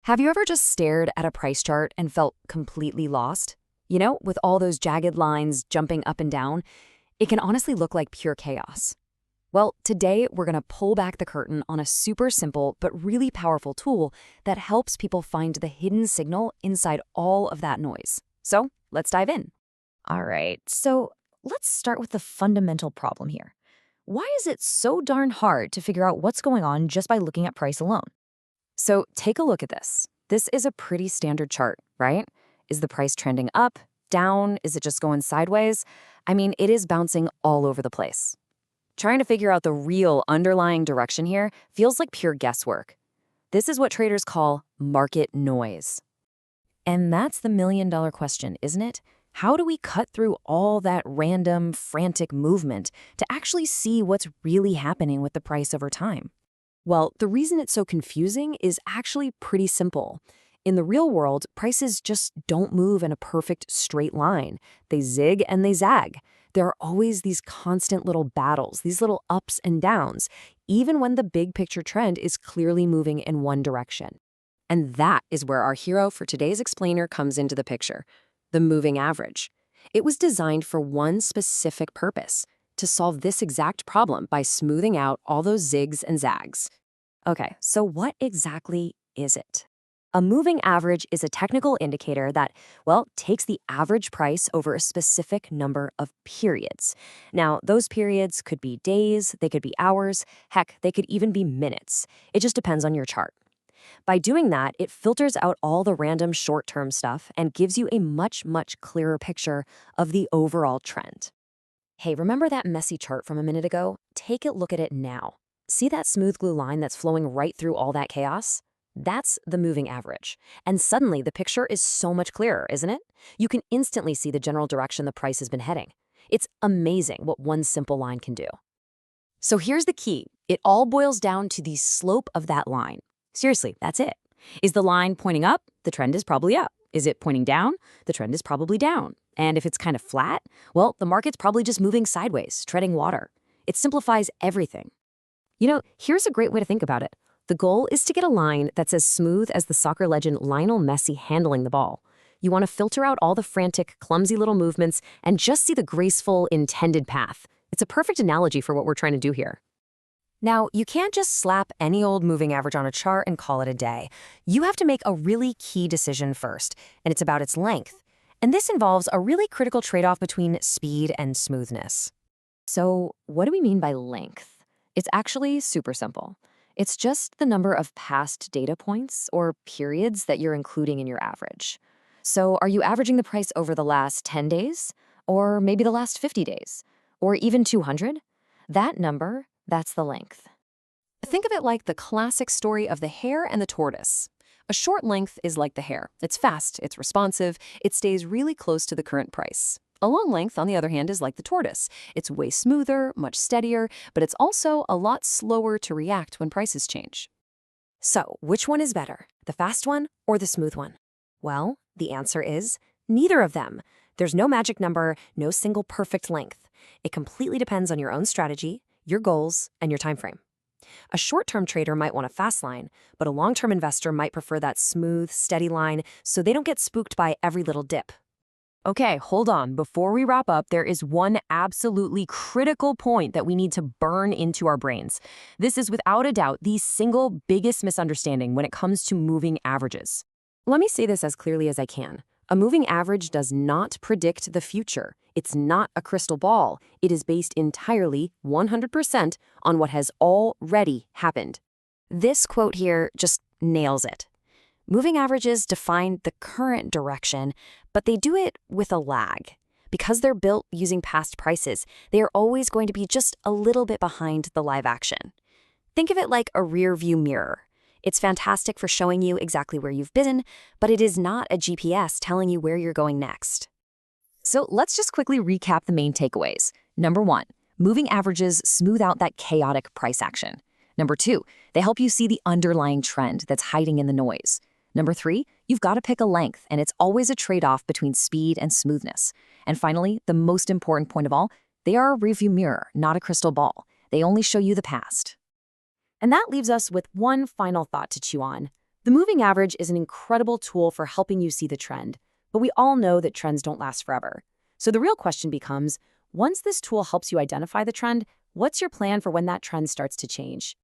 Have you ever just stared at a price chart and felt completely lost? You know, with all those jagged lines jumping up and down, it can honestly look like pure chaos. Well, today we're going to pull back the curtain on a super simple but really powerful tool that helps people find the hidden signal inside all of that noise. So let's dive in. All right, so let's start with the fundamental problem here. Why is it so darn hard to figure out what's going on just by looking at price alone? So take a look at this. This is a pretty standard chart, right? Is the price trending up, down? Is it just going sideways? I mean, it is bouncing all over the place. Trying to figure out the real underlying direction here feels like pure guesswork. This is what traders call market noise. And that's the million-dollar question, isn't it? How do we cut through all that random, frantic movement to actually see what's really happening with the price over time? Well, the reason it's so confusing is actually pretty simple. In the real world, prices just don't move in a perfect straight line. They zig and they zag. There are always these constant little battles, these little ups and downs, even when the big picture trend is clearly moving in one direction. And that is where our hero for today's explainer comes into the picture, the moving average. It was designed for one specific purpose, to solve this exact problem by smoothing out all those zigs and zags. Okay, so what exactly is it? A moving average is a technical indicator that, well, takes the average price over a specific number of periods. Now, those periods could be days, they could be hours, heck, they could even be minutes. It just depends on your chart. By doing that, it filters out all the random short-term stuff and gives you a much, much clearer picture of the overall trend. Hey, remember that messy chart from a minute ago? Take a look at it now. See that smooth glue line that's flowing right through all that chaos? That's the moving average. And suddenly the picture is so much clearer, isn't it? You can instantly see the general direction the price has been heading. It's amazing what one simple line can do. So here's the key. It all boils down to the slope of that line. Seriously, that's it. Is the line pointing up? The trend is probably up. Is it pointing down? The trend is probably down. And if it's kind of flat, well, the market's probably just moving sideways, treading water. It simplifies everything. You know, here's a great way to think about it. The goal is to get a line that's as smooth as the soccer legend Lionel Messi handling the ball. You want to filter out all the frantic, clumsy little movements and just see the graceful, intended path. It's a perfect analogy for what we're trying to do here. Now, you can't just slap any old moving average on a chart and call it a day. You have to make a really key decision first, and it's about its length. And this involves a really critical trade-off between speed and smoothness. So, what do we mean by length? It's actually super simple. It's just the number of past data points or periods that you're including in your average. So, are you averaging the price over the last 10 days? Or maybe the last 50 days? Or even 200? That number, that's the length. Think of it like the classic story of the hare and the tortoise. A short length is like the hare. It's fast, it's responsive, it stays really close to the current price. A long length, on the other hand, is like the tortoise. It's way smoother, much steadier, but it's also a lot slower to react when prices change. So, which one is better, the fast one or the smooth one? Well, the answer is neither of them. There's no magic number, no single perfect length. It completely depends on your own strategy, your goals, and your time frame. A short-term trader might want a fast line, but a long-term investor might prefer that smooth, steady line so they don't get spooked by every little dip. Okay, hold on. Before we wrap up, there is one absolutely critical point that we need to burn into our brains. This is without a doubt the single biggest misunderstanding when it comes to moving averages. Let me say this as clearly as I can. A moving average does not predict the future. It's not a crystal ball. It is based entirely, 100%, on what has already happened. This quote here just nails it. Moving averages define the current direction, but they do it with a lag. Because they're built using past prices, they are always going to be just a little bit behind the live action. Think of it like a rear-view mirror. It's fantastic for showing you exactly where you've been, but it is not a GPS telling you where you're going next. So let's just quickly recap the main takeaways. Number 1, moving averages smooth out that chaotic price action. Number 2, they help you see the underlying trend that's hiding in the noise. Number 3, you've got to pick a length, and it's always a trade-off between speed and smoothness. And finally, the most important point of all, they are a rearview mirror, not a crystal ball. They only show you the past. And that leaves us with one final thought to chew on. The moving average is an incredible tool for helping you see the trend, but we all know that trends don't last forever. So the real question becomes, once this tool helps you identify the trend, what's your plan for when that trend starts to change?